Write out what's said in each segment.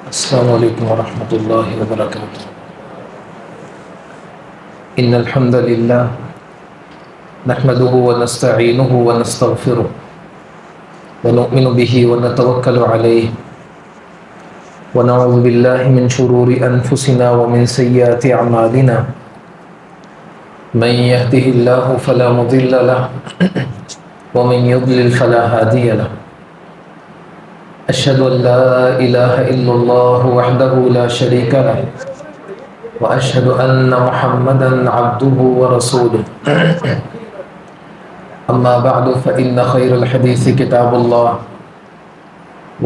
السلام علیکم ورحمۃ اللہ وبرکاتہ۔ ان الحمد للہ نحمده ونستعینه ونستغفره ونؤمن به ونتوکل علیہ ونعوذ باللہ من شرور انفسنا ومن سیئات اعمالنا من يهده الله فلا مضل له ومن يضلل فلا هادي له أشهد أن لا إله إلا الله وحده لا شريك له وأشهد أن محمدا عبده ورسوله أما بعد فإن خير الحديث كتاب الله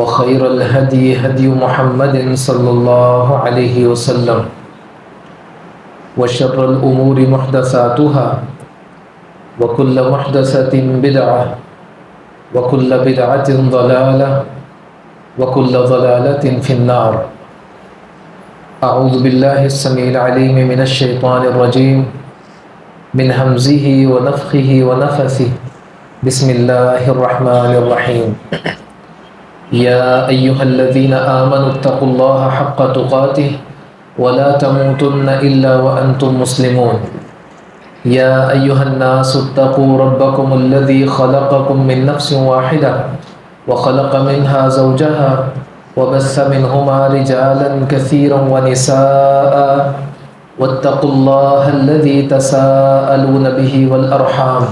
وخير الهدي هدي محمد صلى الله عليه وسلم وشر الأمور محدثاتها وكل محدثة بدعة وكل بدعة ضلالة وكل ضلالة في النار۔ أعوذ بالله السميع العليم من الشيطان الرجيم من همزه ونفخه ونفثه بسم الله الرحمن الرحيم۔ يا أيها الذين آمنوا اتقوا الله حق تقاته ولا تموتن إلا وأنتم مسلمون۔ يا أيها الناس اتقوا ربكم الذي خلقكم من نفس واحدة وخلق منها زوجها وبث منهما رجالا كثيرا ونساء واتقوا الله الذي تساءلون به والأرحام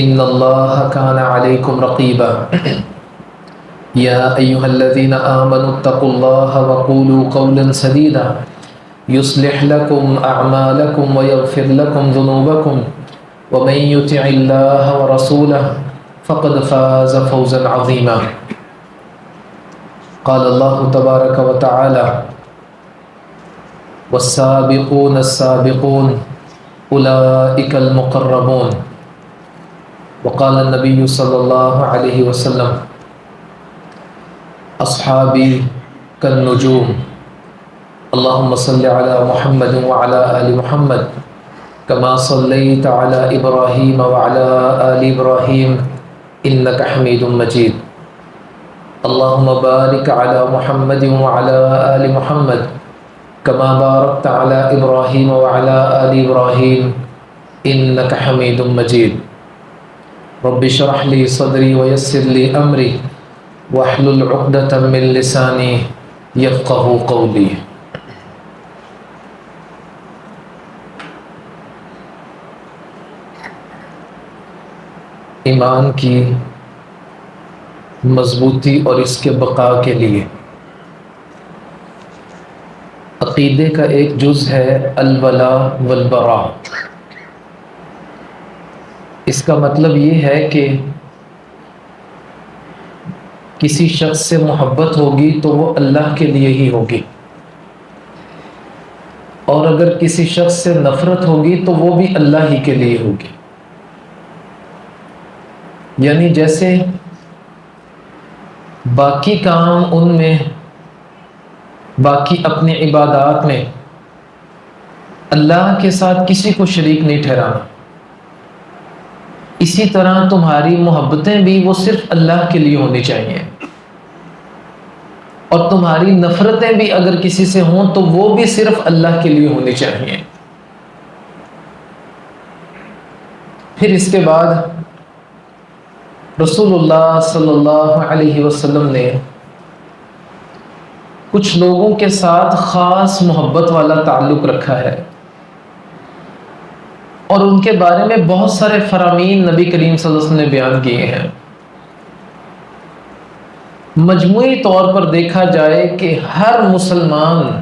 إن الله كان عليكم رقيبا۔ يا أيها الذين آمنوا اتقوا الله وقولوا قولا سديدا يصلح لكم أعمالكم ويغفر لكم ذنوبكم ومن يطع الله ورسوله فقد فاز فوزا عظيما۔ قال الله تبارك وتعالى والسابقون السابقون أولئك المقربون۔ وقال النبي صلى الله عليه وسلم أصحابي كالنجوم۔ اللهم صل على محمد وعلى آل محمد كما صليت على إبراهيم وعلى آل إبراهيم إنك حميد مجيد۔ اللهم بارك على محمد وعلى آل محمد كما باركت على إبراهيم وعلى آل إبراهيم إنك حميد مجيد۔ رب اشرح لي صدري ويسر لي أمري واحلل عقدة من لساني يفقهوا قولي۔ ایمان کی مضبوطی اور اس کے بقا کے لیے عقیدے کا ایک جز ہے الولا والبراء۔ اس کا مطلب یہ ہے کہ کسی شخص سے محبت ہوگی تو وہ اللہ کے لیے ہی ہوگی، اور اگر کسی شخص سے نفرت ہوگی تو وہ بھی اللہ ہی کے لیے ہوگی۔ یعنی جیسے باقی کام ان میں، باقی اپنی عبادات میں اللہ کے ساتھ کسی کو شریک نہیں ٹھہرانا، اسی طرح تمہاری محبتیں بھی وہ صرف اللہ کے لیے ہونی چاہیے، اور تمہاری نفرتیں بھی اگر کسی سے ہوں تو وہ بھی صرف اللہ کے لیے ہونی چاہیے۔ پھر اس کے بعد رسول اللہ صلی اللہ علیہ وسلم نے کچھ لوگوں کے ساتھ خاص محبت والا تعلق رکھا ہے، اور ان کے بارے میں بہت سارے فرامین نبی کریم صلی اللہ علیہ وسلم نے بیان کیے ہیں۔ مجموعی طور پر دیکھا جائے کہ ہر مسلمان،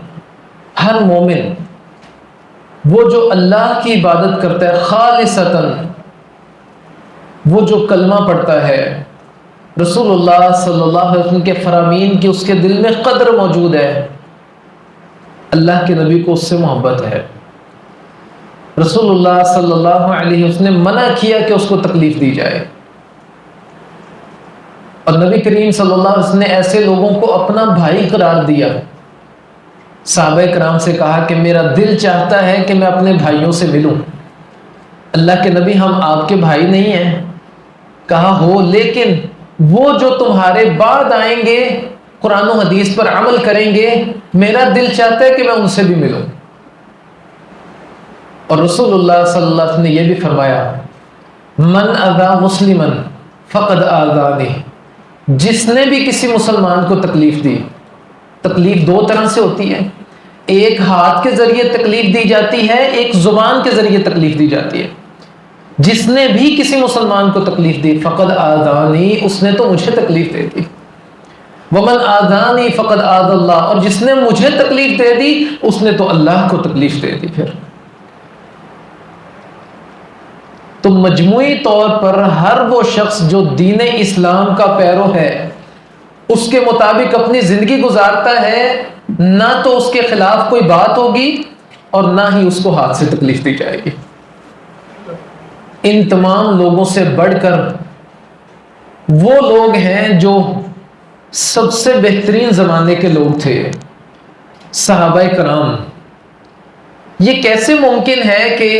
ہر مومن، وہ جو اللہ کی عبادت کرتا ہے خالصتاً، وہ جو کلمہ پڑھتا ہے، رسول اللہ صلی اللہ علیہ وسلم کے فرامین کی اس کے دل میں قدر موجود ہے، اللہ کے نبی کو اس سے محبت ہے۔ رسول اللہ صلی اللہ علیہ وسلم نے منع کیا کہ اس کو تکلیف دی جائے، اور نبی کریم صلی اللہ علیہ وسلم نے ایسے لوگوں کو اپنا بھائی قرار دیا۔ صحابہ کرام سے کہا کہ میرا دل چاہتا ہے کہ میں اپنے بھائیوں سے ملوں۔ اللہ کے نبی ہم آپ کے بھائی نہیں ہیں؟ کہا ہو، لیکن وہ جو تمہارے بعد آئیں گے قرآن و حدیث پر عمل کریں گے، میرا دل چاہتا ہے کہ میں ان سے بھی ملوں۔ اور رسول اللہ صلی اللہ علیہ وسلم نے یہ بھی فرمایا، من اذا مسلما فقد آذانی، جس نے بھی کسی مسلمان کو تکلیف دی۔ تکلیف دو طرح سے ہوتی ہے، ایک ہاتھ کے ذریعے تکلیف دی جاتی ہے، ایک زبان کے ذریعے تکلیف دی جاتی ہے۔ جس نے بھی کسی مسلمان کو تکلیف دی فقد آذانی، اس نے تو مجھے تکلیف دے دی۔ ومن آذانی فقد آذى اللہ، اور جس نے مجھے تکلیف دے دی اس نے تو اللہ کو تکلیف دے دی۔ پھر تو مجموعی طور پر ہر وہ شخص جو دین اسلام کا پیرو ہے، اس کے مطابق اپنی زندگی گزارتا ہے، نہ تو اس کے خلاف کوئی بات ہوگی اور نہ ہی اس کو ہاتھ سے تکلیف دی جائے گی۔ ان تمام لوگوں سے بڑھ کر وہ لوگ ہیں جو سب سے بہترین زمانے کے لوگ تھے، صحابہ کرام۔ یہ کیسے ممکن ہے کہ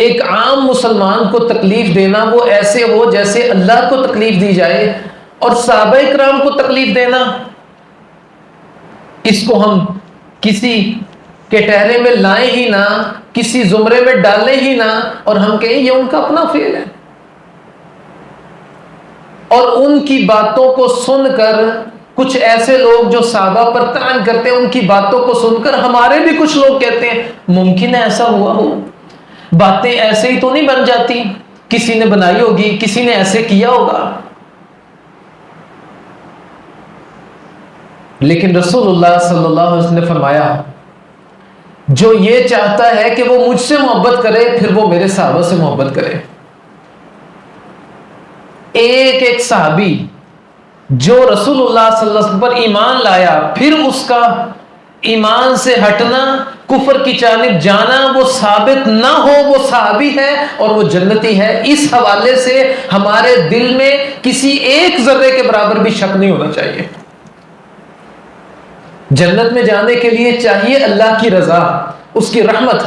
ایک عام مسلمان کو تکلیف دینا وہ ایسے ہو جیسے اللہ کو تکلیف دی جائے، اور صحابہ کرام کو تکلیف دینا اس کو ہم کسی کٹہرے میں لائیں ہی نہ، کسی زمرے میں ڈالیں ہی نہ، اور ہم کہیں یہ ان کا اپنا فعل ہے۔ اور ان کی باتوں کو سن کر کچھ ایسے لوگ جو صحابہ پر طعن کرتے ہیں، ان کی باتوں کو سن کر ہمارے بھی کچھ لوگ کہتے ہیں ممکن ہے ایسا ہوا ہو، باتیں ایسے ہی تو نہیں بن جاتی، کسی نے بنائی ہوگی، کسی نے ایسے کیا ہوگا۔ لیکن رسول اللہ صلی اللہ علیہ وسلم نے فرمایا، جو یہ چاہتا ہے کہ وہ مجھ سے محبت کرے پھر وہ میرے صحابہ سے محبت کرے۔ ایک ایک صحابی جو رسول اللہ صلی اللہ علیہ وسلم پر ایمان لایا، پھر اس کا ایمان سے ہٹنا، کفر کی جانب جانا، وہ ثابت نہ ہو وہ صحابی ہے اور وہ جنتی ہے، اس حوالے سے ہمارے دل میں کسی ایک ذرے کے برابر بھی شک نہیں ہونا چاہیے۔ جنت میں جانے کے لیے چاہیے اللہ کی رضا، اس کی رحمت۔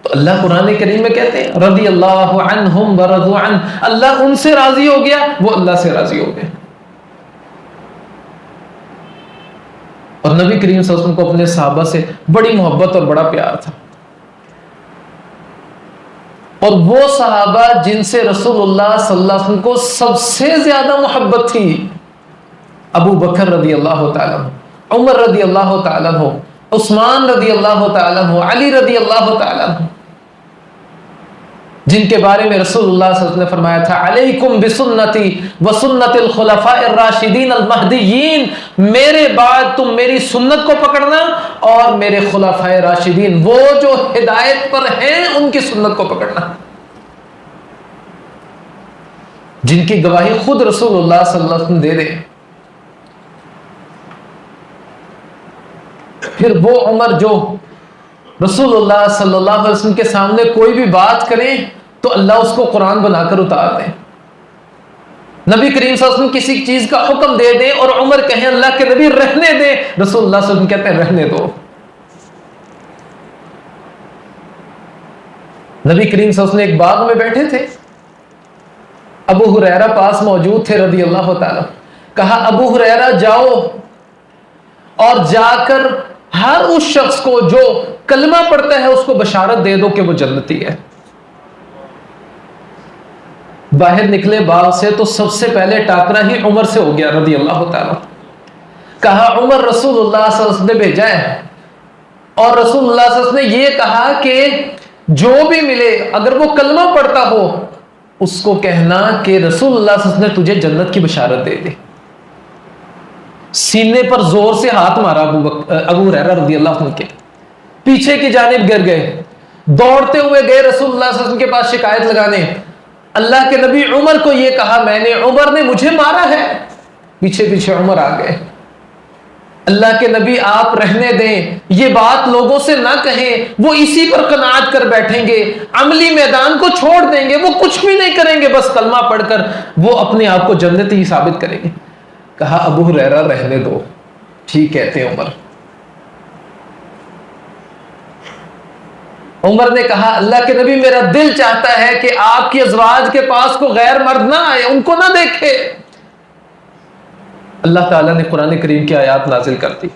تو اللہ قرآن کریم میں کہتے ہیں رضی اللہ عنہم ورضوا عنہ، اللہ ان سے راضی ہو گیا، وہ اللہ سے راضی ہو گئے۔ اور نبی کریم صلی اللہ علیہ وسلم کو اپنے صحابہ سے بڑی محبت اور بڑا پیار تھا، اور وہ صحابہ جن سے رسول اللہ صلی اللہ علیہ وسلم کو سب سے زیادہ محبت تھی، ابو بکر رضی اللہ تعالیٰ عنہ، عمر رضی اللہ تعالیٰ عنہ، عثمان رضی اللہ تعالیٰ عنہ، علی رضی اللہ تعالیٰ عنہ، جن کے بارے میں رسول اللہ صلی اللہ علیہ وسلم نے فرمایا تھا علیکم بسنتی وسنت الخلفاء الراشدین المہدیین، میرے بعد تم میری سنت کو پکڑنا اور میرے خلفاء راشدین، وہ جو ہدایت پر ہیں ان کی سنت کو پکڑنا، جن کی گواہی خود رسول اللہ صلی اللہ علیہ وسلم دے دے۔ پھر وہ عمر جو رسول اللہ صلی اللہ علیہ وسلم کے سامنے کوئی بھی بات کریں تو اللہ اس کو قرآن بنا کر اتار دیں، نبی کریم صلی اللہ علیہ وسلم کسی چیز کا حکم دے دیں اور عمر کہیں اللہ کے نبی رہنے دیں، رسول اللہ صلی اللہ علیہ وسلم کہتے ہیں رہنے دو۔ نبی کریم صلی اللہ علیہ وسلم ایک باغ میں بیٹھے تھے، ابو ہریرہ پاس موجود تھے رضی اللہ تعالیٰ، کہا ابو ہریرہ جاؤ اور جا کر ہر اس شخص کو جو کلمہ پڑھتا ہے اس کو بشارت دے دو کہ وہ جنتی ہے۔ باہر نکلے باغ سے تو سب سے پہلے ٹاکرا ہی عمر سے ہو گیا رضی اللہ تعالیٰ، کہا عمر رسول اللہ صلی اللہ علیہ وسلم نے بھیجا ہے، اور رسول اللہ صلی اللہ علیہ وسلم نے یہ کہا کہ جو بھی ملے اگر وہ کلمہ پڑھتا ہو اس کو کہنا کہ رسول اللہ صلی اللہ علیہ وسلم نے تجھے جنت کی بشارت دے دی۔ سینے پر زور سے ہاتھ مارا ابو ہریرہ رضی اللہ عنہ کے، پیچھے کی جانب گر گئے، دوڑتے ہوئے گئے رسول اللہ صلی اللہ علیہ وسلم کے پاس شکایت لگانے، اللہ کے نبی عمر کو یہ کہا میں نے، عمر نے مجھے مارا ہے، پیچھے پیچھے عمر آ گئے، اللہ کے نبی آپ رہنے دیں، یہ بات لوگوں سے نہ کہیں، وہ اسی پر قناعت کر بیٹھیں گے، عملی میدان کو چھوڑ دیں گے، وہ کچھ بھی نہیں کریں گے، بس کلمہ پڑھ کر وہ اپنے آپ کو جنتی ثابت کریں گے۔ کہا ابو ہریرہ رہنے دو، ٹھیک کہتے ہیں عمر۔ عمر نے کہا اللہ کے نبی میرا دل چاہتا ہے کہ آپ کی ازواج کے پاس کو غیر مرد نہ آئے، ان کو نہ دیکھے۔ اللہ تعالیٰ نے قرآن کریم کی آیات نازل کر دی.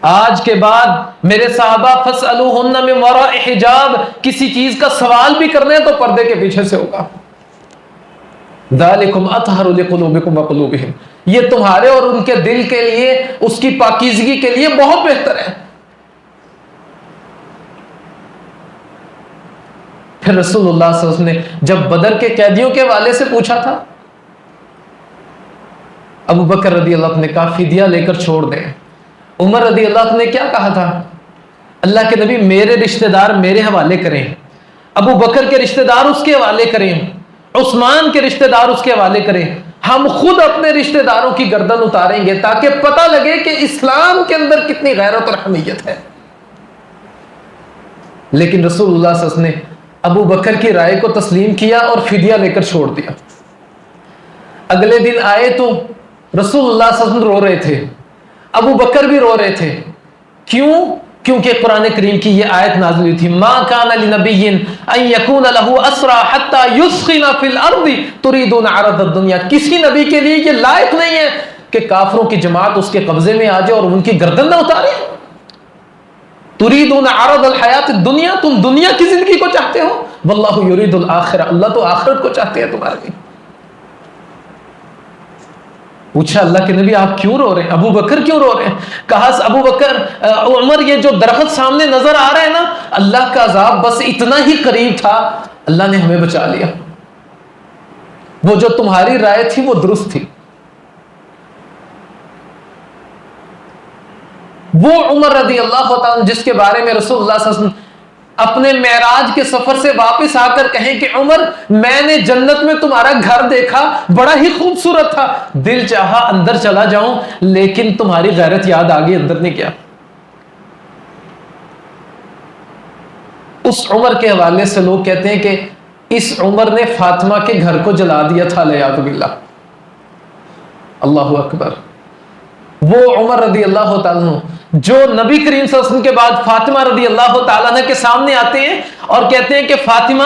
آج کے بعد میرے صحابہ فَاسْأَلُوهُنَّ مِنْ وَرَاءِ حِجَابٍ، کسی چیز کا سوال بھی کرنے ہیں تو پردے کے پیچھے سے ہوگا. ذَلِكُمْ أَطْهَرُ لِقُلُوبِكُمْ وَقُلُوبِهِمْ، یہ تمہارے اور ان کے دل کے لیے، اس کی پاکیزگی کے لیے بہت بہتر ہے. پھر رسول اللہ صلی اللہ علیہ وسلم نے جب بدر کے قیدیوں کے والے سے پوچھا تھا، ابو بکر رضی اللہ عنہ نے کہا فدیہ لے کر چھوڑ دیں. عمر رضی اللہ عنہ نے کیا کہا تھا؟ اللہ کے نبی میرے رشتہ دار میرے حوالے کریں، ابو بکر کے رشتہ دار اس کے حوالے کریں، عثمان کے رشتہ دار اس کے حوالے کریں، ہم خود اپنے رشتہ داروں کی گردن اتاریں گے تاکہ پتہ لگے کہ اسلام کے اندر کتنی غیرت اور حمیت ہے. لیکن رسول اللہ صلی اللہ علیہ وسلم نے ابو بکر کی رائے کو تسلیم کیا اور فدیہ لے کر چھوڑ دیا. اگلے دن آئے تو رسول اللہ صلی اللہ علیہ وسلم رو رہے تھے، ابو بکر بھی رو رہے تھے. کیوں؟ کیونکہ قرآن کریم کی یہ آیت نازل ہوئی تھی، ما کان لنبی ان یکون له اسرى حتى یثخن فی الارض تریدون عرض الدنیا. کسی نبی کے لیے یہ لائق نہیں ہے کہ کافروں کی جماعت اس کے قبضے میں آ جائے اور ان کی گردن نہ اتارے. تریدون عرض الحیات الدنیا، تم دنیا کی زندگی کو چاہتے ہو، واللہ یرید الآخرہ، اللہ تو آخرت کو چاہتے ہیں تمہارے لیے. پوچھا اللہ کے نبی آپ کیوں رو رہے ہیں، ابو بکر کیوں رو رہے ہیں؟ کہا ابو بکر عمر یہ جو درخت سامنے نظر آ رہا ہے نا، اللہ کا عذاب بس اتنا ہی قریب تھا، اللہ نے ہمیں بچا لیا. وہ جو تمہاری رائے تھی وہ درست تھی. وہ عمر رضی اللہ تعالیٰ جس کے بارے میں رسول اللہ صلی اللہ علیہ وسلم اپنے معراج کے سفر سے واپس آ کر کہیں کہ عمر میں نے جنت میں تمہارا گھر دیکھا، بڑا ہی خوبصورت تھا، دل چاہا اندر چلا جاؤں لیکن تمہاری غیرت یاد آ گئی، اندر نہیں کیا. اس عمر کے حوالے سے لوگ کہتے ہیں کہ اس عمر نے فاطمہ کے گھر کو جلا دیا تھا، والعیاذ باللہ. اللہ اکبر. وہ عمر رضی اللہ تعالیٰ عنہ جو نبی کریم صلی اللہ علیہ وسلم کے بعد فاطمہ رضی اللہ تعالیٰ عنہ کے سامنے آتے ہیں اور کہتے ہیں کہ فاطمہ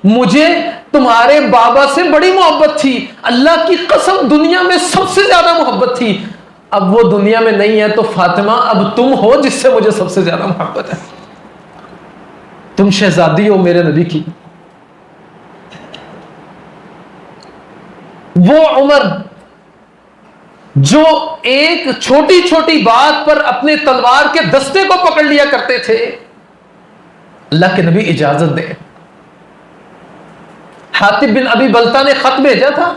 مجھے تمہارے بابا سے بڑی محبت تھی، اللہ کی قسم دنیا میں سب سے زیادہ محبت تھی، اب وہ دنیا میں نہیں ہے تو فاطمہ اب تم ہو جس سے مجھے سب سے زیادہ محبت ہے، تم شہزادی ہو میرے نبی کی. وہ عمر جو ایک چھوٹی چھوٹی بات پر اپنے تلوار کے دستے کو پکڑ لیا کرتے تھے، اللہ کے نبی اجازت دیں. حاطب بن ابی بلتہ نے خط بھیجا تھا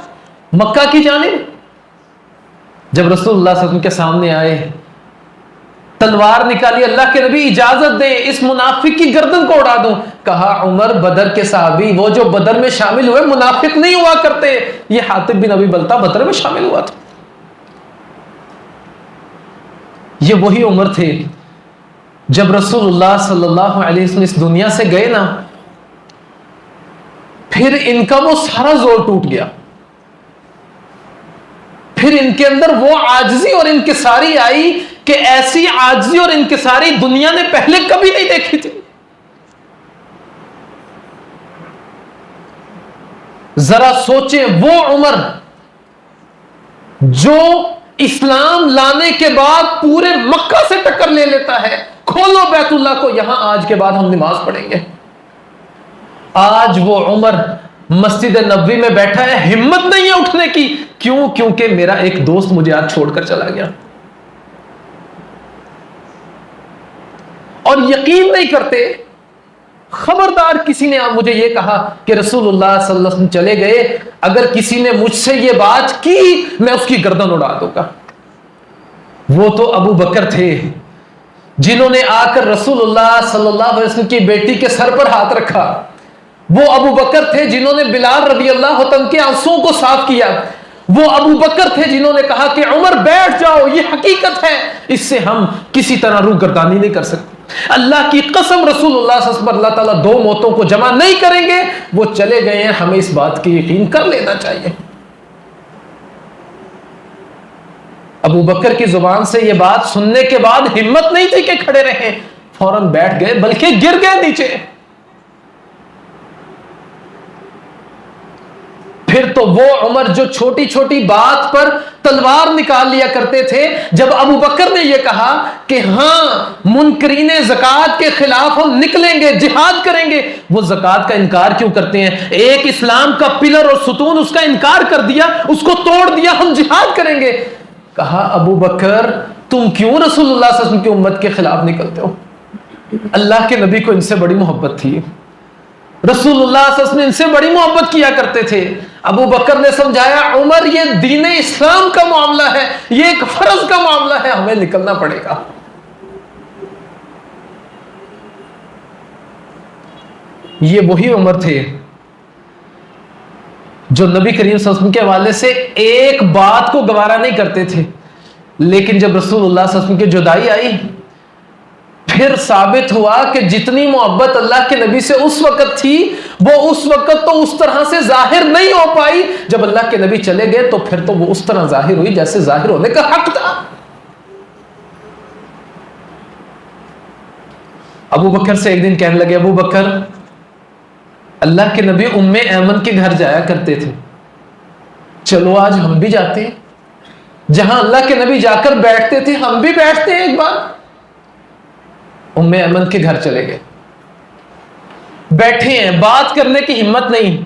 مکہ کی جانب، جب رسول اللہ صلی اللہ علیہ وسلم کے سامنے آئے تلوار نکالی، اللہ کے نبی اجازت دیں اس منافق کی گردن کو اڑا دوں. کہا عمر بدر کے صحابی وہ جو بدر میں شامل ہوئے منافق نہیں ہوا کرتے، یہ حاطب بن ابی بلتہ بدر میں شامل ہوا تھا. یہ وہی عمر تھے جب رسول اللہ صلی اللہ علیہ وسلم اس دنیا سے گئے نا، پھر ان کا وہ سارا زور ٹوٹ گیا، پھر ان کے اندر وہ عاجزی اور انکساری آئی کہ ایسی عاجزی اور انکساری دنیا نے پہلے کبھی نہیں دیکھی تھی. ذرا سوچیں، وہ عمر جو اسلام لانے کے بعد پورے مکہ سے ٹکر لے لیتا ہے، کھولو بیت اللہ کو، یہاں آج کے بعد ہم نماز پڑھیں گے. آج وہ عمر مسجد نبوی میں بیٹھا ہے، ہمت نہیں ہے اٹھنے کی. کیوں؟ کیونکہ میرا ایک دوست مجھے آج چھوڑ کر چلا گیا. اور یقین نہیں کرتے. خبردار کسی نے مجھے یہ کہا کہ رسول اللہ صلی اللہ علیہ وسلم چلے گئے، اگر کسی نے مجھ سے یہ بات کی میں اس کی گردن اڑا دوں گا. وہ تو ابو بکر تھے جنہوں نے آ کر رسول اللہ صلی اللہ علیہ وسلم کی بیٹی کے سر پر ہاتھ رکھا. وہ ابو بکر تھے جنہوں نے بلال رضی اللہ عنہ کے آنسوؤں کو صاف کیا. وہ ابو بکر تھے جنہوں نے کہا کہ عمر بیٹھ جاؤ، یہ حقیقت ہے، اس سے ہم کسی طرح روح گردانی نہیں کر سکتے. اللہ کی قسم رسول اللہ صلی اللہ علیہ وسلم اللہ تعالیٰ دو موتوں کو جمع نہیں کریں گے. وہ چلے گئے ہیں، ہمیں اس بات کی یقین کر لینا چاہیے. ابو بکر کی زبان سے یہ بات سننے کے بعد ہمت نہیں تھی کہ کھڑے رہیں، فوراً بیٹھ گئے بلکہ گر گئے نیچے. پھر تو وہ عمر جو چھوٹی چھوٹی بات پر تلوار نکال لیا کرتے تھے، جب ابو بکر نے یہ کہا کہ ہاں منکرین زکوٰۃ کے خلاف ہم نکلیں گے، جہاد کریں گے، وہ زکوٰۃ کا انکار کیوں کرتے ہیں؟ ایک اسلام کا پلر اور ستون اس کا انکار کر دیا، اس کو توڑ دیا، ہم جہاد کریں گے۔ کہا ابو بکر تم کیوں رسول اللہ صلی اللہ علیہ وسلم کی امت کے خلاف نکلتے ہو؟ اللہ کے نبی کو ان سے بڑی محبت تھی، رسول اللہ صلی اللہ علیہ وسلم ان سے بڑی محبت کیا کرتے تھے۔ ابو بکر نے سمجھایا عمر یہ دین اسلام کا معاملہ ہے، یہ ایک فرض کا معاملہ ہے، ہمیں نکلنا پڑے گا۔ یہ وہی عمر تھے جو نبی کریم صلی اللہ علیہ وسلم کے حوالے سے ایک بات کو گوارا نہیں کرتے تھے، لیکن جب رسول اللہ صلی اللہ علیہ وسلم کی جدائی آئی پھر ثابت ہوا کہ جتنی محبت اللہ کے نبی سے اس وقت تھی وہ اس وقت تو اس طرح سے ظاہر نہیں ہو پائی، جب اللہ کے نبی چلے گئے تو پھر تو وہ اس طرح ظاہر ہوئی جیسے ظاہر ہونے کا حق تھا۔ ابو بکر سے ایک دن کہنے لگے ابو بکر اللہ کے نبی ام ایمن کے گھر جایا کرتے تھے، چلو آج ہم بھی جاتے ہیں، جہاں اللہ کے نبی جا کر بیٹھتے تھے ہم بھی بیٹھتے ہیں ایک بار۔ ام ایمن کے گھر چلے گئے، بیٹھے ہیں، بات کرنے کی ہمت نہیں۔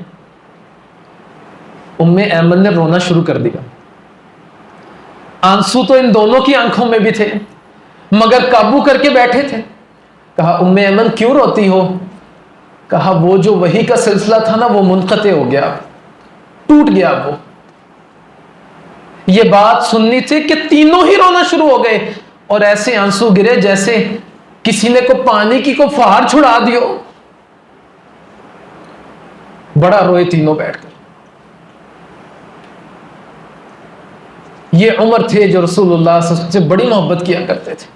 ام ایمن نے رونا شروع کر دیا، آنسو تو ان دونوں کی آنکھوں میں بھی تھے مگر قابو کر کے بیٹھے تھے۔ کہا ام ایمن کیوں روتی ہو؟ کہا وہ جو وحی کا سلسلہ تھا نا وہ منقطع ہو گیا، ٹوٹ گیا۔ وہ یہ بات سننی تھی کہ تینوں ہی رونا شروع ہو گئے اور ایسے آنسو گرے جیسے کسی نے کو پانی کی کو فہار چھڑا دیو، بڑا روئے تینوں بیٹھ کر۔ یہ عمر تھے جو رسول اللہ صلی اللہ علیہ وسلم سے بڑی محبت کیا کرتے تھے۔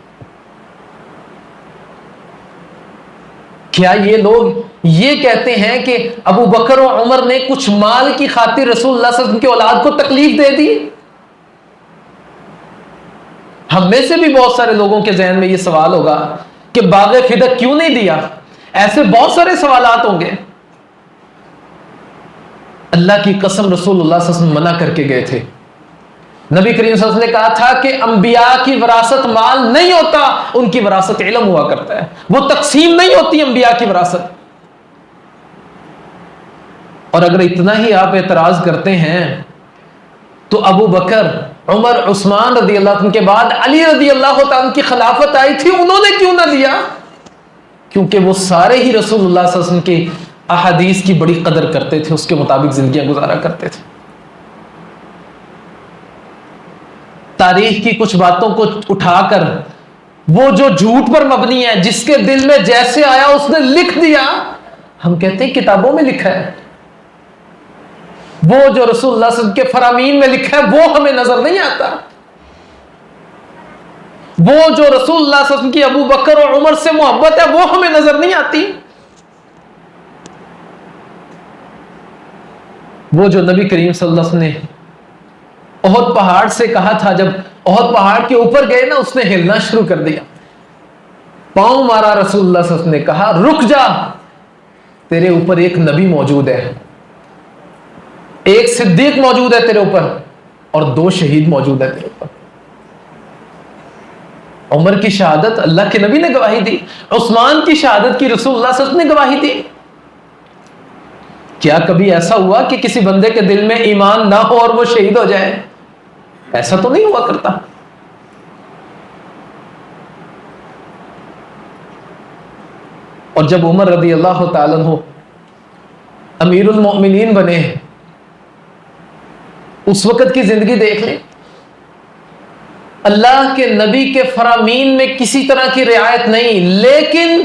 کیا یہ لوگ یہ کہتے ہیں کہ ابو بکر و عمر نے کچھ مال کی خاطر رسول اللہ صلی اللہ علیہ وسلم کی اولاد کو تکلیف دے دی؟ ہم میں سے بھی بہت سارے لوگوں کے ذہن میں یہ سوال ہوگا کہ باغ فدق کیوں نہیں دیا؟ ایسے بہت سارے سوالات ہوں گے۔ اللہ کی قسم رسول اللہ صلی اللہ علیہ وسلم منع کر کے گئے تھے۔ نبی کریم صلی اللہ علیہ وسلم نے کہا تھا کہ انبیاء کی وراثت مال نہیں ہوتا، ان کی وراثت علم ہوا کرتا ہے، وہ تقسیم نہیں ہوتی انبیاء کی وراثت۔ اور اگر اتنا ہی آپ اعتراض کرتے ہیں تو ابو بکر، عمر، عثمان رضی اللہ عنہ کے بعد علی رضی اللہ عنہ کی خلافت آئی تھی، انہوں نے کیوں نہ دیا؟ کیونکہ وہ سارے ہی رسول اللہ صلی اللہ علیہ وسلم کی احادیث کی بڑی قدر کرتے تھے، اس کے مطابق زندگیاں گزارا کرتے تھے۔ تاریخ کی کچھ باتوں کو اٹھا کر وہ جو جھوٹ پر مبنی ہے، جس کے دل میں جیسے آیا اس نے لکھ دیا، ہم کہتے ہیں کتابوں میں لکھا ہے۔ وہ جو رسول اللہ صلی اللہ علیہ وسلم کے فرامین میں لکھا ہے وہ ہمیں نظر نہیں آتا۔ وہ جو رسول اللہ صلی اللہ علیہ وسلم کی ابو بکر اور عمر سے محبت ہے وہ ہمیں نظر نہیں آتی۔ وہ جو نبی کریم صلی اللہ علیہ وسلم نے احد پہاڑ سے کہا تھا، جب احد پہاڑ کے اوپر گئے نا اس نے ہلنا شروع کر دیا، پاؤں مارا، رسول اللہ صلی اللہ علیہ وسلم نے کہا رک جا، تیرے اوپر ایک نبی موجود ہے، ایک صدیق موجود ہے تیرے اوپر، اور 2 شہید موجود ہے تیرے اوپر۔ عمر کی شہادت اللہ کے نبی نے گواہی دی، عثمان کی شہادت کی رسول اللہ صلی اللہ علیہ وسلم نے گواہی دی۔ کیا کبھی ایسا ہوا کہ کسی بندے کے دل میں ایمان نہ ہو اور وہ شہید ہو جائے؟ ایسا تو نہیں ہوا کرتا۔ اور جب عمر رضی اللہ تعالیٰ عنہ امیر المؤمنین بنے، اس وقت کی زندگی دیکھ لیں، اللہ کے نبی کے فرامین میں کسی طرح کی رعایت نہیں، لیکن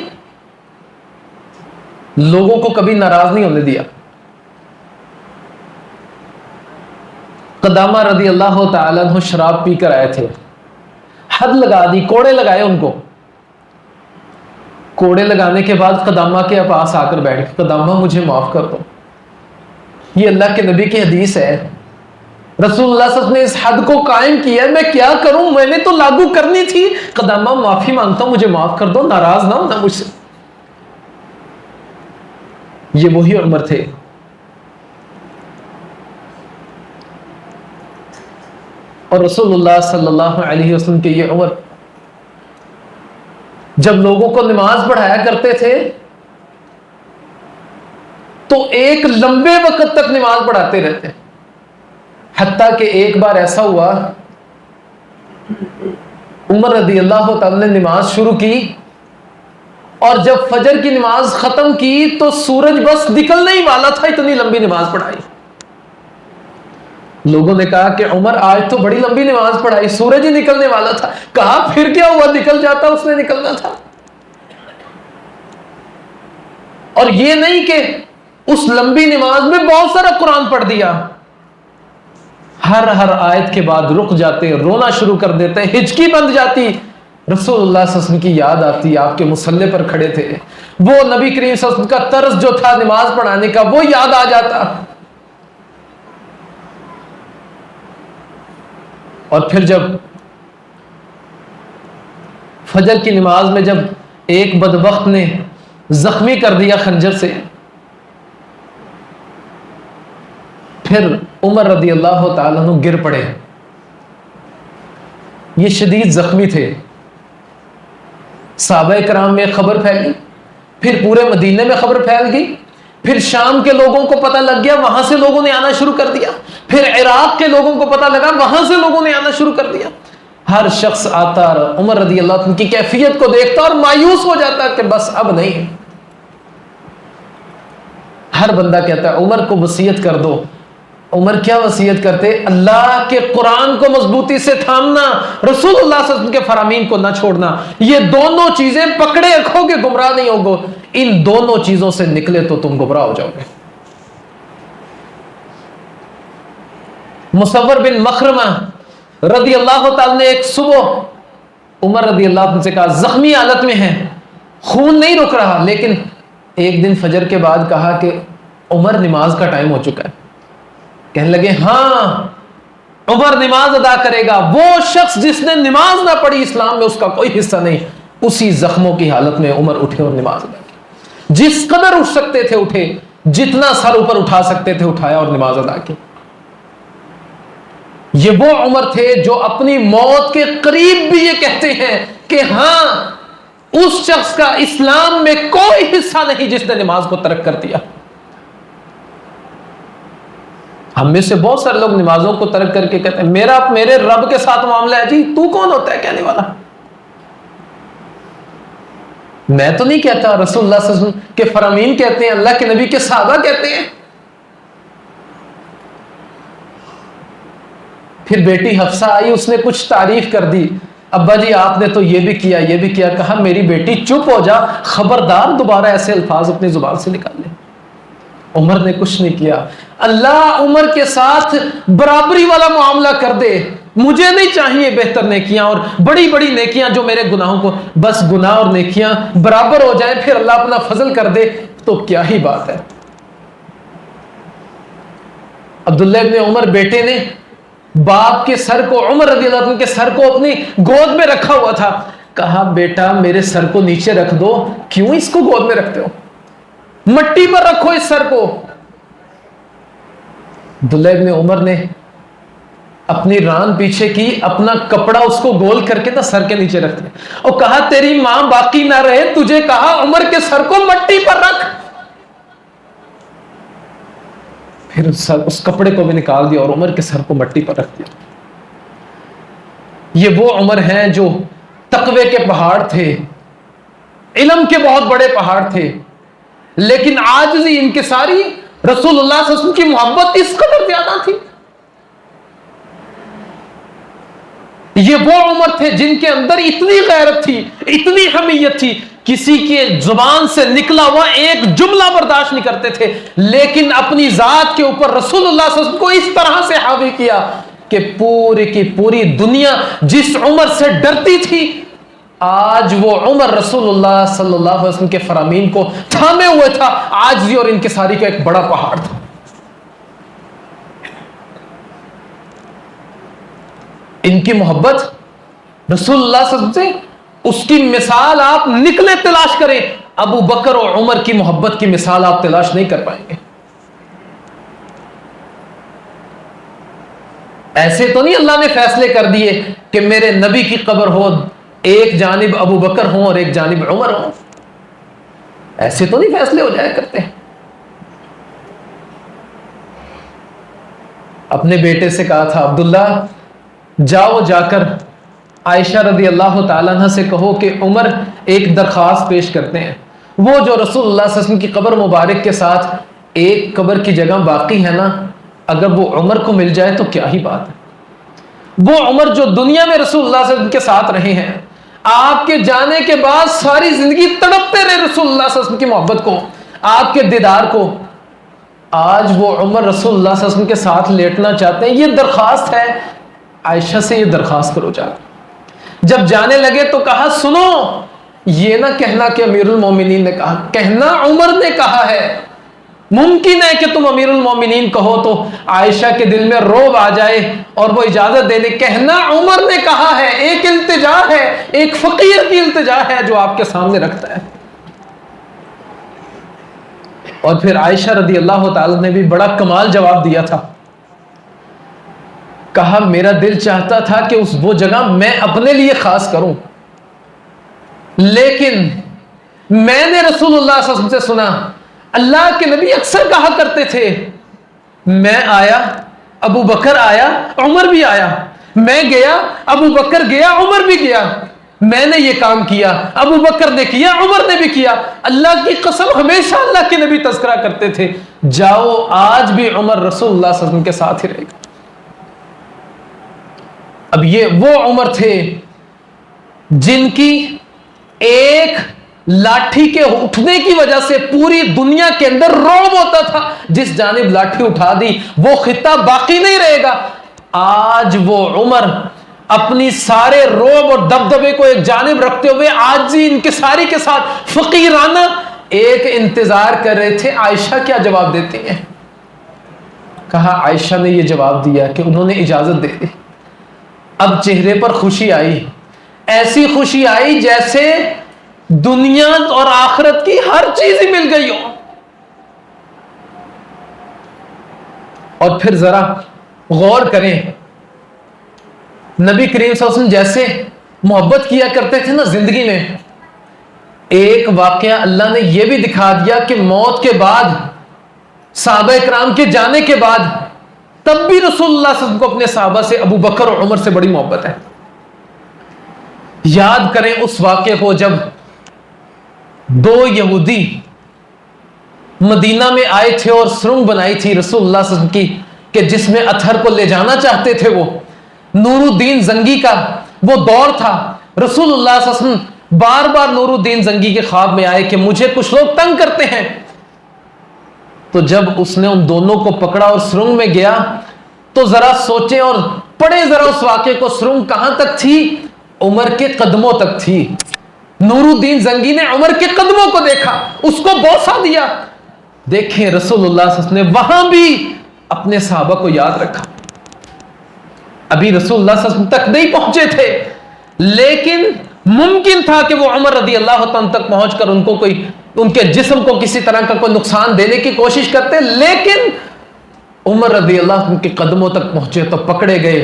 لوگوں کو کبھی ناراض نہیں ہونے دیا۔ قدامہ رضی اللہ تعالیٰ عنہ شراب پی کر آئے تھے، حد لگا دی، کوڑے لگائے ان کو۔ کوڑے لگانے کے بعد قدامہ کے پاس آ کر بیٹھ گئے، قدامہ مجھے معاف کر دو۔ یہ اللہ کے نبی کی حدیث ہے، رسول اللہ صلی اللہ علیہ وسلم نے اس حد کو قائم کیا ہے، میں کیا کروں، میں نے تو لاگو کرنی تھی۔ قدامہ معافی مانگتا ہوں، مجھے معاف کر دو، ناراض نہ ہونا مجھ سے۔ یہ وہی عمر تھے اور رسول اللہ صلی اللہ علیہ وسلم کی یہ عمر، جب لوگوں کو نماز پڑھایا کرتے تھے تو ایک لمبے وقت تک نماز پڑھاتے رہتے، حتیٰ کہ ایک بار ایسا ہوا عمر رضی اللہ تعالی نے نماز شروع کی اور جب فجر کی نماز ختم کی تو سورج بس نکلنے ہی والا تھا، اتنی لمبی نماز پڑھائی۔ لوگوں نے کہا کہ عمر آج تو بڑی لمبی نماز پڑھائی، سورج ہی نکلنے والا تھا۔ کہا پھر کیا ہوا، نکل جاتا، اس نے نکلنا تھا۔ اور یہ نہیں کہ اس لمبی نماز میں بہت سارا قرآن پڑھ دیا، ہر آیت کے بعد رک جاتے، رونا شروع کر دیتے، ہچکی بند جاتی، رسول اللہ صلی اللہ علیہ وسلم کی یاد آتی، آپ کے مصلی پر کھڑے تھے، وہ نبی کریم صلی اللہ علیہ وسلم کا طرز جو تھا نماز پڑھانے کا وہ یاد آ جاتا۔ اور پھر جب فجر کی نماز میں جب ایک بدبخت نے زخمی کر دیا خنجر سے، پھر عمر رضی اللہ تعالیٰ عنہ گر پڑے، یہ شدید زخمی تھے۔ صحابہ کرام میں خبر پھیل گئی، پھر پورے مدینے میں خبر پھیل گئی، پھر شام کے لوگوں کو پتہ لگ گیا، وہاں سے لوگوں نے آنا شروع کر دیا، پھر عراق کے لوگوں کو پتہ لگا، وہاں سے لوگوں نے آنا شروع کر دیا۔ ہر شخص آتا اور عمر رضی اللہ عنہ کی کیفیت کو دیکھتا اور مایوس ہو جاتا کہ بس اب نہیں۔ ہر بندہ کہتا ہے عمر کو وصیت کر دو۔ عمر کیا وصیت کرتے؟ اللہ کے قرآن کو مضبوطی سے تھامنا، رسول اللہ صلی اللہ علیہ وسلم کے فرامین کو نہ چھوڑنا، یہ دونوں چیزیں پکڑے رکھو کہ گمراہ نہیں ہوگو، ان دونوں چیزوں سے نکلے تو تم گمراہ ہو جاؤ گے۔ مصور بن مخرمہ رضی اللہ تعالی نے ایک صبح عمر رضی اللہ عنہ سے کہا، زخمی حالت میں ہے، خون نہیں رک رہا، لیکن ایک دن فجر کے بعد کہا کہ عمر نماز کا ٹائم ہو چکا ہے۔ کہنے لگے ہاں عمر نماز ادا کرے گا، وہ شخص جس نے نماز نہ پڑھی اسلام میں اس کا کوئی حصہ نہیں۔ اسی زخموں کی حالت میں عمر اٹھے اور نماز ادا کی، جس قدر اٹھ سکتے تھے اٹھے، جتنا سر اوپر اٹھا سکتے تھے اٹھایا اور نماز ادا کی۔ یہ وہ عمر تھے جو اپنی موت کے قریب بھی یہ کہتے ہیں کہ ہاں اس شخص کا اسلام میں کوئی حصہ نہیں جس نے نماز کو ترک کر دیا۔ ہم میں سے بہت سارے لوگ نمازوں کو ترک کر کے کہتے ہیں میرے رب کے ساتھ معاملہ ہے۔ جی تو کون ہوتا ہے کہنے والا؟ میں تو نہیں کہتا، رسول اللہ صلی اللہ علیہ وسلم کے فرامین کہتے ہیں، اللہ کے نبی کے صحابہ کہتے ہیں۔ پھر بیٹی حفصہ آئی، اس نے کچھ تعریف کر دی، ابا جی آپ نے تو یہ بھی کیا یہ بھی کیا۔ کہا میری بیٹی چپ ہو جا، خبردار دوبارہ ایسے الفاظ اپنی زبان سے نکال لے۔ عمر نے کچھ نہیں کیا۔ اللہ عمر کے ساتھ برابری والا معاملہ کر دے، مجھے نہیں چاہیے بہتر نیکیاں اور بڑی بڑی نیکیاں جو میرے گناہوں کو، بس گناہ اور نیکیاں برابر ہو جائیں، پھر اللہ اپنا فضل کر دے تو کیا ہی بات ہے۔ عبداللہ ابن عمر بیٹے نے باپ کے سر کو، عمر رضی اللہ عنہ کے سر کو اپنی گود میں رکھا ہوا تھا، کہا بیٹا میرے سر کو نیچے رکھ دو۔ کیوں اس کو گود میں رکھتے ہو؟ مٹی پر رکھو اس سر کو۔ عبداللہ ابن عمر نے اپنی ران پیچھے کی، اپنا کپڑا اس کو گول کر کے نا سر کے نیچے رکھ دیا اور کہا تیری ماں باقی نہ رہے، تجھے کہا عمر کے سر کو مٹی پر رکھ۔ پھر اس کپڑے کو بھی نکال دیا اور عمر کے سر کو مٹی پر رکھ دیا۔ یہ وہ عمر ہیں جو تقوی کے پہاڑ تھے، علم کے بہت بڑے پہاڑ تھے، لیکن عاجزی انکساری، رسول اللہ صلی اللہ علیہ وسلم کی محبت اس قدر زیادہ تھی۔ یہ وہ عمر تھے جن کے اندر اتنی غیرت تھی، اتنی حمیت تھی، کسی کے زبان سے نکلا ہوا ایک جملہ برداشت نہیں کرتے تھے، لیکن اپنی ذات کے اوپر رسول اللہ صلی اللہ علیہ وسلم کو اس طرح سے حاوی کیا کہ پوری کی پوری دنیا جس عمر سے ڈرتی تھی، آج وہ عمر رسول اللہ صلی اللہ علیہ وسلم کے فرامین کو تھامے ہوئے تھا۔ عاجزی اور انکساری کا ایک بڑا پہاڑ تھا۔ ان کی محبت رسول اللہ صلی اللہ علیہ وسلم سے، اس کی مثال آپ نکلے تلاش کریں، ابو بکر اور عمر کی محبت کی مثال آپ تلاش نہیں کر پائیں گے۔ ایسے تو نہیں اللہ نے فیصلے کر دیے کہ میرے نبی کی قبر ہو ایک جانب ابو بکر ہوں اور ایک جانب عمر ہوں، ایسے تو نہیں فیصلے ہو جایا کرتے۔ اپنے بیٹے سے کہا تھا عبداللہ جاؤ جا کر عائشہ رضی اللہ تعالیٰ عنہ سے کہو کہ عمر ایک درخواست پیش کرتے ہیں، وہ جو رسول اللہ صلی اللہ علیہ وسلم کی قبر مبارک کے ساتھ ایک قبر کی جگہ باقی ہے نا، اگر وہ عمر کو مل جائے تو کیا ہی بات ہے۔ وہ عمر جو دنیا میں رسول اللہ صلی اللہ علیہ وسلم کے ساتھ رہے ہیں، آپ کے جانے کے بعد ساری زندگی تڑپتے رہے رسول اللہ صلی اللہ علیہ وسلم کی محبت کو، آپ کے دیدار کو، آج وہ عمر رسول اللہ صلی اللہ علیہ وسلم کے ساتھ لیٹنا چاہتے ہیں۔ یہ درخواست ہے، عائشہ سے یہ درخواست کرو جا۔ جب جانے لگے تو کہا سنو، یہ نہ کہنا کہ امیر المومنین نے کہا، کہنا عمر نے کہا ہے۔ ممکن ہے کہ تم امیر المومنین کہو تو عائشہ کے دل میں روب آ جائے اور وہ اجازت دے دے، کہنا عمر نے کہا ہے۔ ایک التجا ہے، ایک فقیر کی التجا ہے جو آپ کے سامنے رکھتا ہے۔ اور پھر عائشہ رضی اللہ تعالی نے بھی بڑا کمال جواب دیا تھا، کہا میرا دل چاہتا تھا کہ وہ جگہ میں اپنے لیے خاص کروں، لیکن میں نے رسول اللہ صلی اللہ علیہ وسلم سے سنا، اللہ کے نبی اکثر کہا کرتے تھے میں آیا، ابو بکر آیا، عمر بھی آیا، میں گیا، ابو بکر گیا، عمر بھی گیا، میں نے یہ کام کیا، ابو بکر نے کیا، عمر نے بھی کیا۔ اللہ کی قسم ہمیشہ اللہ کے نبی تذکرہ کرتے تھے، جاؤ آج بھی عمر رسول اللہ صلی اللہ علیہ وسلم کے ساتھ ہی رہے گا۔ اب یہ وہ عمر تھے جن کی ایک لاٹھی کے اٹھنے کی وجہ سے پوری دنیا کے اندر رعب ہوتا تھا، جس جانب لاٹھی اٹھا دی وہ خطہ باقی نہیں رہے گا۔ آج وہ عمر اپنی سارے رعب اور دبدبے کو ایک جانب رکھتے ہوئے عاجزی انکساری کے ساتھ فقیرانہ ایک انتظار کر رہے تھے عائشہ کیا جواب دیتی ہیں۔ کہا عائشہ نے یہ جواب دیا کہ انہوں نے اجازت دے دی۔ اب چہرے پر خوشی آئی، ایسی خوشی آئی جیسے دنیا اور آخرت کی ہر چیز ہی مل گئی ہو۔ اور پھر ذرا غور کریں، نبی کریم صلی اللہ علیہ وسلم جیسے محبت کیا کرتے تھے نا زندگی میں، ایک واقعہ اللہ نے یہ بھی دکھا دیا کہ موت کے بعد، صحابہ کرام کے جانے کے بعد، تب بھی رسول اللہ صلی اللہ علیہ وسلم کو اپنے صحابہ سے، ابو بکر اور عمر سے بڑی محبت ہے۔ یاد کریں اس واقعے کو جب دو یہودی مدینہ میں آئے تھے اور سرنگ بنائی تھی رسول اللہ صلی اللہ علیہ وسلم کی کہ جس میں اطہر کو لے جانا چاہتے تھے۔ وہ نور الدین زنگی کا وہ دور تھا، رسول اللہ صلی اللہ علیہ وسلم بار بار نور الدین زنگی کے خواب میں آئے کہ مجھے کچھ لوگ تنگ کرتے ہیں۔ تو جب اس نے ان دونوں کو پکڑا اور سرنگ میں گیا تو ذرا سوچیں اور پڑھیں ذرا اس واقعے کو، سرنگ کہاں تک تھی؟ عمر کے قدموں تک تھی۔ نور الدین زنگی نے عمر کے قدموں کو دیکھا، اس کو بوسہ دیا۔ دیکھیں رسول اللہ صلی اللہ علیہ وسلم نے وہاں بھی اپنے صحابہ کو یاد رکھا۔ ابھی رسول اللہ صلی اللہ علیہ وسلم تک نہیں پہنچے تھے، لیکن ممکن تھا کہ وہ عمر رضی اللہ عنہ تک پہنچ کر ان کے جسم کو کسی طرح کا کوئی نقصان دینے کی کوشش کرتے، لیکن عمر رضی اللہ عنہ کے قدموں تک پہنچے تو پکڑے گئے،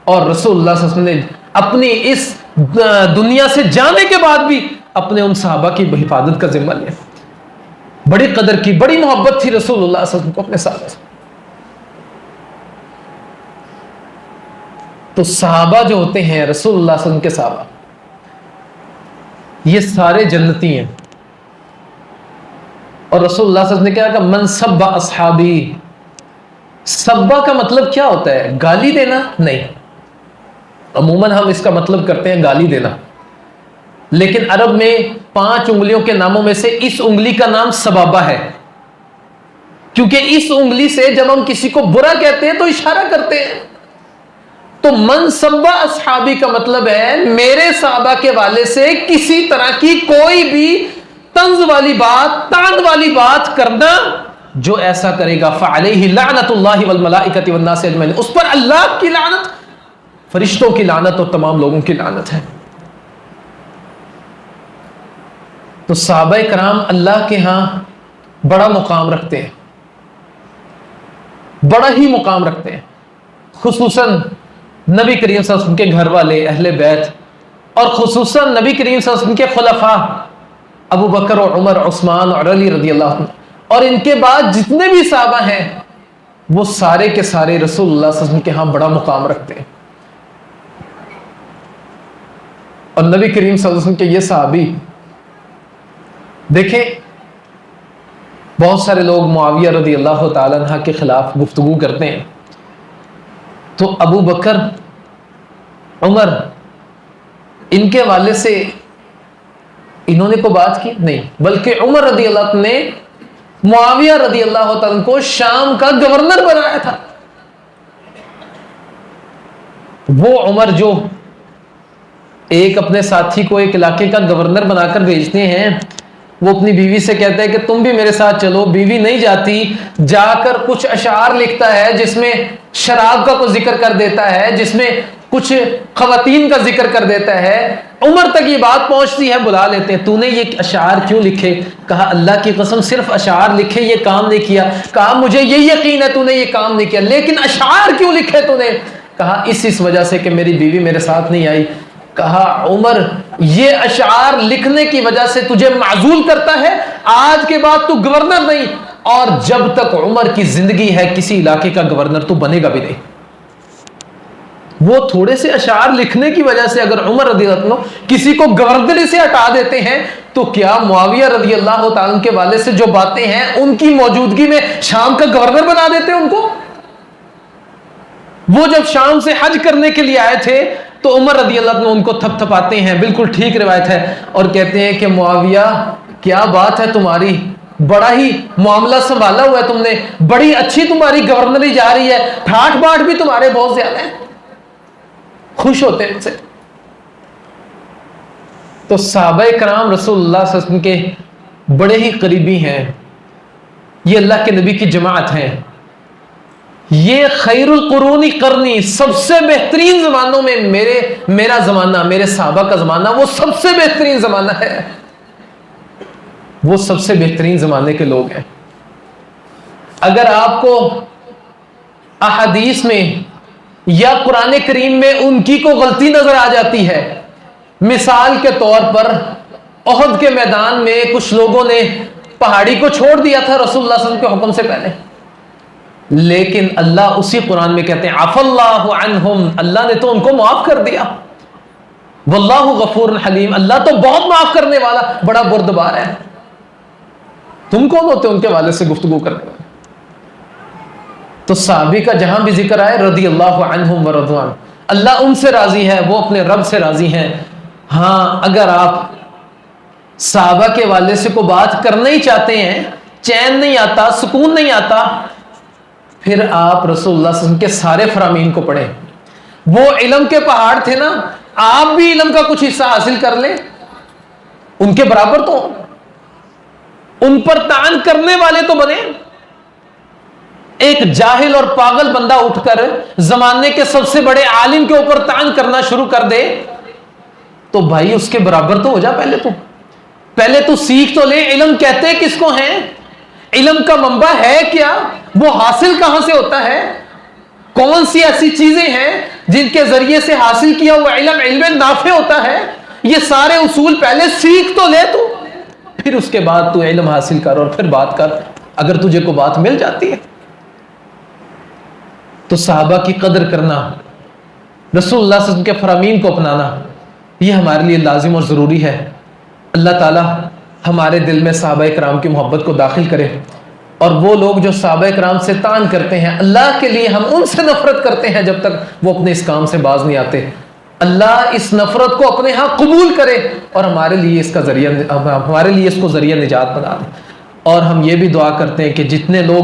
اور رسول اللہ صلی اللہ علیہ وسلم نے اپنی اس دنیا سے جانے کے بعد بھی اپنے ان صحابہ کی حفاظت کا ذمہ لیا۔ بڑی قدر کی، بڑی محبت تھی رسول اللہ صلی اللہ علیہ وسلم کو اپنے صحابہ سے۔ تو صحابہ جو ہوتے ہیں رسول اللہ صلی اللہ علیہ وسلم کے صحابہ، یہ سارے جنتی ہیں۔ اور رسول اللہ صلی اللہ علیہ وسلم نے کیا کہا؟ من سب اصحابی۔ سبا کا مطلب کیا ہوتا ہے؟ گالی دینا نہیں، عموماً ہم اس کا مطلب کرتے ہیں گالی دینا، لیکن عرب میں 5 انگلیوں کے ناموں میں سے اس انگلی کا نام سبابہ ہے، کیونکہ اس انگلی سے جب ہم کسی کو برا کہتے ہیں تو اشارہ کرتے ہیں۔ تو من سبا اصحابی کا مطلب ہے میرے صحابہ کے والے سے کسی طرح کی کوئی بھی طنز والی بات، طعن والی بات کرنا، جو ایسا کرے گا فعلیہ لعنت اللہ والملائکۃ والناس اجمعین، اس پر اللہ کی لعنت، فرشتوں کی لعنت اور تمام لوگوں کی لعنت ہے۔ تو صحابہ کرام اللہ کے ہاں بڑا مقام رکھتے ہیں، بڑا ہی مقام رکھتے ہیں۔ خصوصاً نبی کریم صلی اللہ علیہ وسلم کے گھر والے اہل بیت اور خصوصاً نبی کریم صلی اللہ علیہ وسلم کے خلفاء ابو بکر اور عمر عثمان اور علی رضی اللہ عنہ اور ان کے بعد جتنے بھی صحابہ ہیں وہ سارے کے سارے رسول اللہ صلی اللہ علیہ وسلم کے ہاں بڑا مقام رکھتے ہیں. اور نبی کریم صلی اللہ علیہ وسلم کے یہ صحابی دیکھیں، بہت سارے لوگ معاویہ رضی اللہ تعالیٰ عنہ کے خلاف گفتگو کرتے ہیں تو ابو بکر عمر ان کے والے سے انہوں نے کوئی بات کی نہیں، بلکہ عمر رضی اللہ عنہ نے معاویہ رضی اللہ تعالیٰ کو شام کا گورنر بنایا تھا. وہ عمر جو ایک اپنے ساتھی کو ایک علاقے کا گورنر بنا کر بھیجتے ہیں، وہ اپنی بیوی سے کہتا ہے کہ تم بھی میرے ساتھ چلو. بیوی نہیں جاتی، جا کر کچھ اشعار لکھتا ہے جس میں شراب کا کوئی ذکر کر دیتا ہے، جس میں کچھ خواتین کا ذکر کر دیتا ہے. عمر تک یہ بات پہنچتی ہے، بلا لیتے ہیں. تو نے یہ اشعار کیوں لکھے؟ کہا اللہ کی قسم صرف اشعار لکھے، یہ کام نہیں کیا. کہا مجھے یہ یقین ہے تو نے یہ کام نہیں کیا، لیکن اشعار کیوں لکھے تو نے؟ کہا اس وجہ سے کہ میری بیوی میرے ساتھ نہیں آئی. کہا عمر یہ اشعار لکھنے کی وجہ سے تجھے معزول کرتا ہے، آج کے بعد تو گورنر نہیں، اور جب تک عمر کی زندگی ہے کسی علاقے کا گورنر تو بنے گا بھی نہیں. وہ تھوڑے سے اشعار لکھنے کی وجہ سے اگر عمر رضی اللہ عنہ کسی کو گورنر سے ہٹا دیتے ہیں تو کیا معاویہ رضی اللہ تعالیٰ کے والے سے جو باتیں ہیں ان کی موجودگی میں شام کا گورنر بنا دیتے ہیں ان کو؟ وہ جب شام سے حج کرنے کے لیے آئے تھے تو عمر رضی اللہ عنہ ان کو تھپ تھپاتے ہیں، بالکل ٹھیک روایت ہے، اور کہتے ہیں کہ معاویہ کیا بات ہے تمہاری، بڑا ہی معاملہ سنبھالا ہوا ہے تم نے، بڑی اچھی تمہاری گورنری جا رہی ہے، ٹھاٹ باٹ بھی تمہارے بہت زیادہ ہیں. خوش ہوتے ہیں ان سے. تو صحابہ کرام رسول اللہ صلی اللہ علیہ وسلم کے بڑے ہی قریبی ہیں، یہ اللہ کے نبی کی جماعت ہیں. یہ خیر القرون قرنی، سب سے بہترین زمانوں میں میرا زمانہ، میرے صحابہ کا زمانہ وہ سب سے بہترین زمانہ ہے. وہ سب سے بہترین زمانے کے لوگ ہیں. اگر آپ کو احادیث میں یا قرآن کریم میں ان کی کو غلطی نظر آ جاتی ہے، مثال کے طور پر احد کے میدان میں کچھ لوگوں نے پہاڑی کو چھوڑ دیا تھا رسول اللہ صلی اللہ علیہ وسلم کے حکم سے پہلے، لیکن اللہ اسی قرآن میں کہتے ہیں عفا اللہ عنہم، اللہ نے تو ان کو معاف کر دیا. واللہ غفور حلیم، اللہ تو بہت معاف کرنے والا، بڑا بردبار ہے. تم کون ہوتے ان کے والد سے گفتگو کرنے والے؟ تو صحابی کا جہاں بھی ذکر آئے رضی اللہ عنہم ورضوان، اللہ ان سے راضی ہے، وہ اپنے رب سے راضی ہیں. ہاں اگر آپ صحابہ کے والد سے کوئی بات کرنا ہی چاہتے ہیں، چین نہیں آتا، سکون نہیں آتا، پھر آپ رسول اللہ صلی اللہ علیہ وسلم کے سارے فرامین کو پڑھیں. وہ علم کے پہاڑ تھے نا، آپ بھی علم کا کچھ حصہ حاصل کر لیں، ان کے برابر تو ان پر طعن کرنے والے تو بنے. ایک جاہل اور پاگل بندہ اٹھ کر زمانے کے سب سے بڑے عالم کے اوپر طعن کرنا شروع کر دے تو بھائی اس کے برابر تو ہو جا. پہلے تو سیکھ تو لے، علم کہتے کس کو ہیں، علم کا منبع ہے کیا، وہ حاصل کہاں سے ہوتا ہے، کون سی ایسی چیزیں ہیں جن کے ذریعے سے حاصل کیا ہوا علم علم نافع ہوتا ہے. یہ سارے اصول پہلے سیکھ تو لے تو، پھر اس کے بعد تو علم حاصل کر اور پھر بات کر، اگر تجھے کو بات مل جاتی ہے. تو صحابہ کی قدر کرنا، رسول اللہ صلی اللہ علیہ وسلم کے فرامین کو اپنانا، یہ ہمارے لیے لازم اور ضروری ہے. اللہ تعالی ہمارے دل میں صحابہ کرام کی محبت کو داخل کرے، اور وہ لوگ جو صحابہ کرام سے طعن کرتے ہیں، اللہ کے لیے ہم ان سے نفرت کرتے ہیں جب تک وہ اپنے اس کام سے باز نہیں آتے. اللہ اس نفرت کو اپنے ہاں قبول کرے اور ہمارے لیے اس کو ذریعہ نجات بنا دے. اور ہم یہ بھی دعا کرتے ہیں کہ جتنے لوگ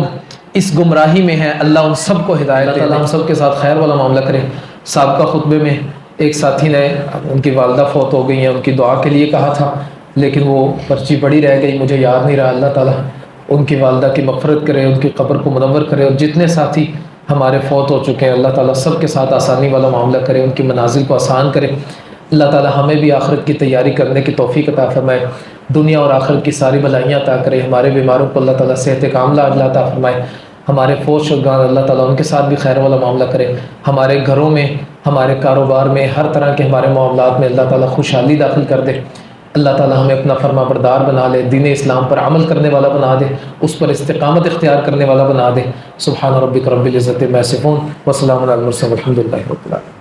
اس گمراہی میں ہیں اللہ ان سب کو ہدایت دے، اللہ ہم سب کے ساتھ خیر والا معاملہ کرے. سابقہ خطبے میں ایک ساتھی نے، ان کی والدہ فوت ہو گئی ہیں، ان کی دعا کے لیے کہا تھا لیکن وہ پرچی پڑی رہ گئی، مجھے یاد نہیں رہا. اللہ تعالیٰ ان کی والدہ کی مغفرت کرے، ان کی قبر کو منور کرے، اور جتنے ساتھی ہمارے فوت ہو چکے ہیں اللہ تعالیٰ سب کے ساتھ آسانی والا معاملہ کرے، ان کی منازل کو آسان کرے. اللہ تعالیٰ ہمیں بھی آخرت کی تیاری کرنے کی توفیق عطا فرمائے، دنیا اور آخرت کی ساری بھلائیاں عطا کرے. ہمارے بیماروں کو اللہ تعالیٰ صحت کاملہ عطا فرمائے. ہمارے فوج شدگان اللہ تعالیٰ ان کے ساتھ بھی خیر والا معاملہ کرے، ہمارے گھروں میں، ہمارے کاروبار میں، ہر طرح کے ہمارے معاملات میں اللہ تعالیٰ خوشحالی داخل کر دے، اللہ تعالیٰ ہمیں اپنا فرما بردار بنا لے، دین اسلام پر عمل کرنے والا بنا دے، اس پر استقامت اختیار کرنے والا بنا دے۔ سبحان ربک رب العزت عما یصفون وسلام علی المرسلین والحمد للہ رب العالمین۔